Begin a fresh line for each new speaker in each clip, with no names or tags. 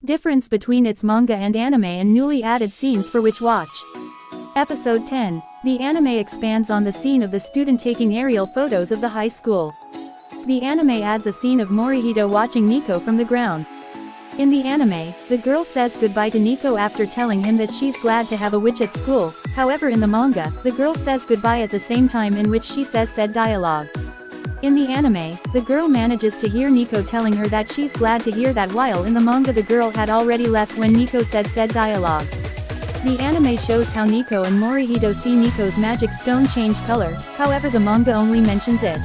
Difference between its manga and anime and newly added scenes for which watch. Episode 10. The anime expands on the scene of the student taking aerial photos of the high school. The anime adds a scene of Morihito watching Nico from the ground. In the anime, the girl says goodbye to Nico after telling him that she's glad to have a witch at school. However, in the manga, the girl says goodbye at the same time in which she says said dialogue. In the anime, the girl manages to hear Nico telling her that she's glad to hear that, while in the manga the girl had already left when Nico said dialogue. The anime shows how Nico and Morihito see Nico's magic stone change color, however the manga only mentions it.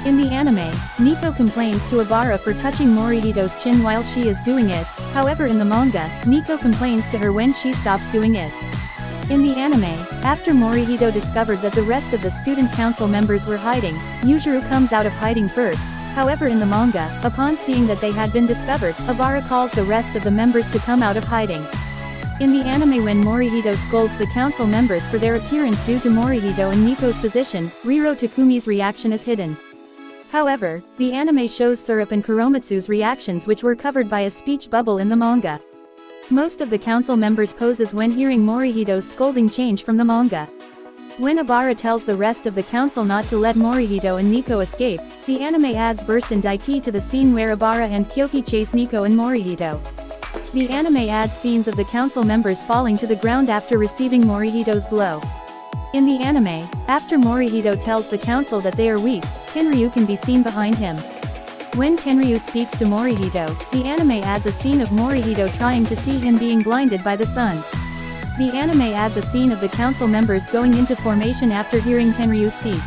In the anime, Nico complains to Abara for touching Morihito's chin while she is doing it, however in the manga, Nico complains to her when she stops doing it. In the anime, after Morihito discovered that the rest of the student council members were hiding, Yuzuru comes out of hiding first. However, in the manga, upon seeing that they had been discovered, Abara calls the rest of the members to come out of hiding. In the anime, when Morihito scolds the council members for their appearance due to Morihito and Nico's position, Riro Takumi's reaction is hidden. However, the anime shows Syrup and Kuromitsu's reactions, which were covered by a speech bubble in the manga. Most of the council members poses when hearing Morihito's scolding change from the manga. When Abara tells the rest of the council not to let Morihito and Nico escape, the anime adds burst and Daiki to the scene where Abara and Kyoki chase Nico and Morihito. The anime adds scenes of the council members falling to the ground after receiving Morihito's blow. In the anime, after Morihito tells the council that they are weak, Tenryu can be seen behind him. When Tenryu speaks to Morihito, the anime adds a scene of Morihito trying to see him being blinded by the sun. The anime adds a scene of the council members going into formation after hearing Tenryu speak.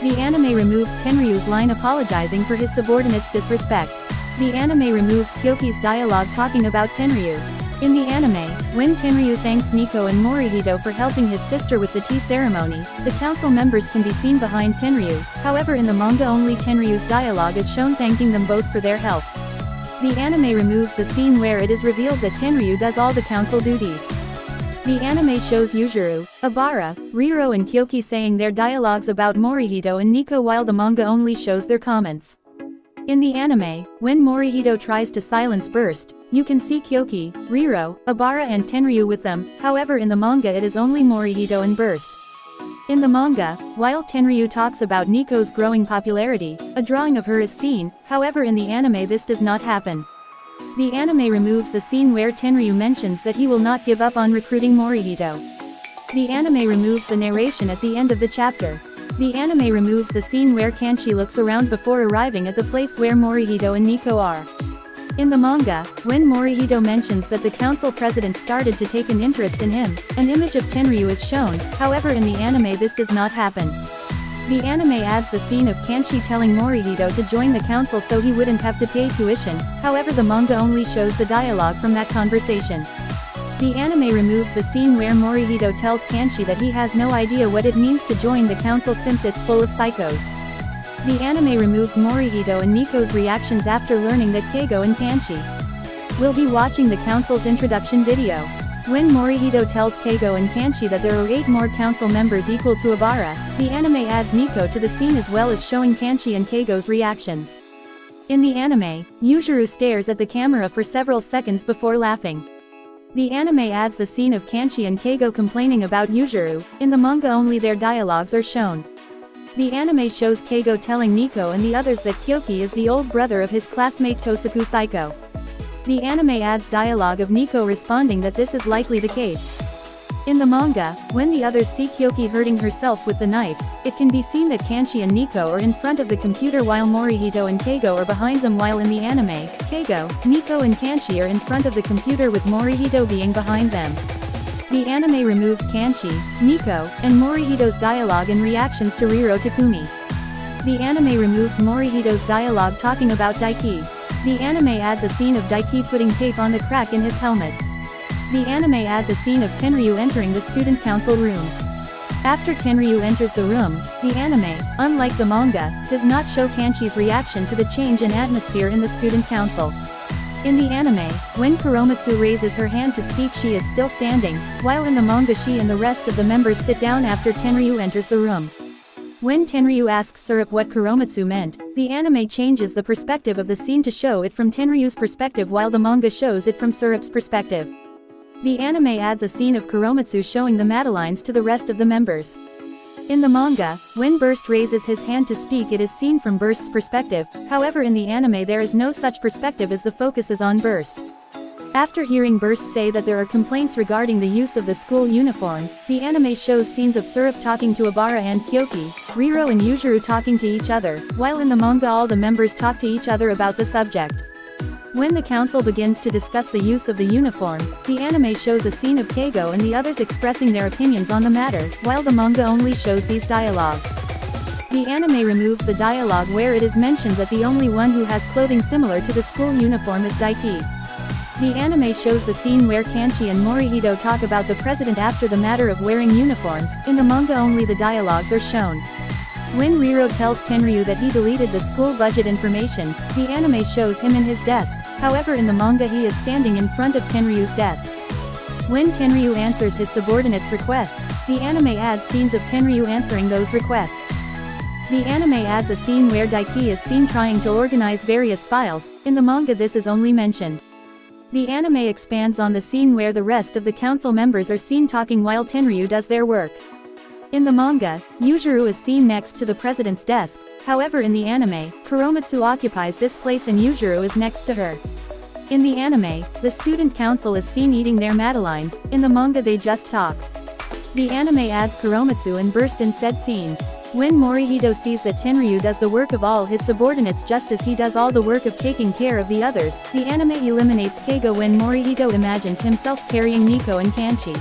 The anime removes Tenryu's line apologizing for his subordinates' disrespect. The anime removes Kyoki's dialogue talking about Tenryu. In the anime, when Tenryu thanks Nico and Morihito for helping his sister with the tea ceremony, the council members can be seen behind Tenryu. However, in the manga only Tenryu's dialogue is shown thanking them both for their help. The anime removes the scene where it is revealed that Tenryu does all the council duties. The anime shows Yuzuru, Abara, Riro and Kyoki saying their dialogues about Morihito and Nico, while the manga only shows their comments. In the anime, when Morihito tries to silence Burst, you can see Kyoki, Riro, Abara and Tenryu with them. However, in the manga it is only Morihito and Burst. In the manga, while Tenryu talks about Nico's growing popularity, a drawing of her is seen. However, in the anime this does not happen. The anime removes the scene where Tenryu mentions that he will not give up on recruiting Morihito. The anime removes the narration at the end of the chapter. The anime removes the scene where Kanchi looks around before arriving at the place where Morihito and Nico are. In the manga, when Morihito mentions that the council president started to take an interest in him, an image of Tenryu is shown. However, in the anime this does not happen. The anime adds the scene of Kanchi telling Morihito to join the council so he wouldn't have to pay tuition. However, the manga only shows the dialogue from that conversation. The anime removes the scene where Morihito tells Kanchi that he has no idea what it means to join the council since it's full of psychos. The anime removes Morihito and Nico's reactions after learning that Keigo and Kanchi will be watching the council's introduction video. When Morihito tells Keigo and Kanchi that there are 8 more council members equal to Abara, the anime adds Nico to the scene as well as showing Kanchi and Keigo's reactions. In the anime, Yuzuru stares at the camera for several seconds before laughing. The anime adds the scene of Kanchi and Keigo complaining about Yuzuru. In the manga only their dialogues are shown. The anime shows Keigo telling Nico and the others that Kyoki is the old brother of his classmate Tosaku Saiko. The anime adds dialogue of Nico responding that this is likely the case. In the manga, when the others see Kyoki hurting herself with the knife, it can be seen that Kanchi and Nico are in front of the computer while Morihito and Keigo are behind them, while in the anime, Keigo, Nico and Kanchi are in front of the computer with Morihito being behind them. The anime removes Kanchi, Nico, and Morihito's dialogue and reactions to Riro Takumi. The anime removes Morihito's dialogue talking about Daiki. The anime adds a scene of Daiki putting tape on the crack in his helmet. The anime adds a scene of Tenryu entering the student council room. After Tenryu enters the room, the anime, unlike the manga, does not show Kanchi's reaction to the change in atmosphere in the student council. In the anime, when Kuromitsu raises her hand to speak she is still standing, while in the manga she and the rest of the members sit down after Tenryu enters the room. When Tenryu asks Syrup what Kuromatsu meant, the anime changes the perspective of the scene to show it from Tenryu's perspective while the manga shows it from Syrup's perspective. The anime adds a scene of Kuromatsu showing the Madeleines to the rest of the members. In the manga, when Burst raises his hand to speak it is seen from Burst's perspective, however in the anime there is no such perspective as the focus is on Burst. After hearing Burst say that there are complaints regarding the use of the school uniform, the anime shows scenes of Syrup talking to Obara and Kyoki, Riro and Yujiro talking to each other, while in the manga all the members talk to each other about the subject. When the council begins to discuss the use of the uniform, the anime shows a scene of Keigo and the others expressing their opinions on the matter, while the manga only shows these dialogues. The anime removes the dialogue where it is mentioned that the only one who has clothing similar to the school uniform is Daiki. The anime shows the scene where Kanchi and Morihito talk about the president after the matter of wearing uniforms. In the manga only the dialogues are shown. When Riro tells Tenryu that he deleted the school budget information, the anime shows him in his desk, however in the manga he is standing in front of Tenryu's desk. When Tenryu answers his subordinates' requests, the anime adds scenes of Tenryu answering those requests. The anime adds a scene where Daiki is seen trying to organize various files. In the manga this is only mentioned. The anime expands on the scene where the rest of the council members are seen talking while Tenryu does their work. In the manga, Yujiro is seen next to the president's desk, however in the anime, Kuromatsu occupies this place and Yujiro is next to her. In the anime, the student council is seen eating their Madeleines, in the manga they just talk. The anime adds Kuromatsu and Burst in said scene. When Morihito sees that Tenryu does the work of all his subordinates just as he does all the work of taking care of the others, the anime eliminates Keigo when Morihito imagines himself carrying Nico and Kanchi.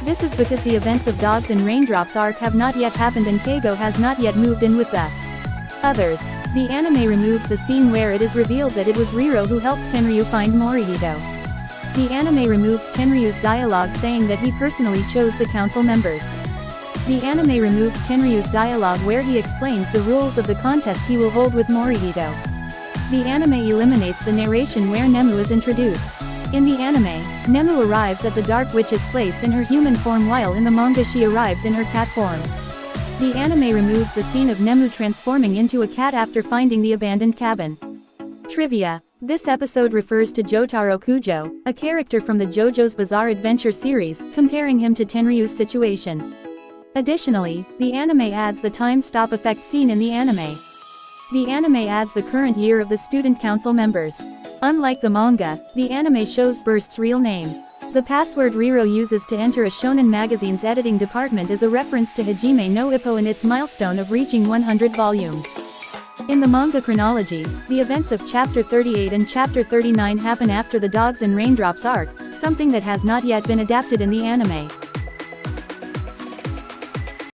This is because the events of Dogs and Raindrops arc have not yet happened and Keigo has not yet moved in with the others. The anime removes the scene where it is revealed that it was Riro who helped Tenryu find Morihito. The anime removes Tenryu's dialogue saying that he personally chose the council members. The anime removes Tenryu's dialogue where he explains the rules of the contest he will hold with Morihito. The anime eliminates the narration where Nemu is introduced. In the anime, Nemu arrives at the Dark Witch's place in her human form while in the manga she arrives in her cat form. The anime removes the scene of Nemu transforming into a cat after finding the abandoned cabin. Trivia. This episode refers to Jotaro Kujo, a character from the JoJo's Bizarre Adventure series, comparing him to Tenryu's situation. Additionally, the anime adds the time stop effect scene in the anime. The anime adds the current year of the student council members. Unlike the manga, the anime shows Burst's real name. The password Riro uses to enter a shonen magazine's editing department is a reference to Hajime no Ippo and its milestone of reaching 100 volumes. In the manga chronology, the events of Chapter 38 and Chapter 39 happen after the Dogs and Raindrops arc, something that has not yet been adapted in the anime.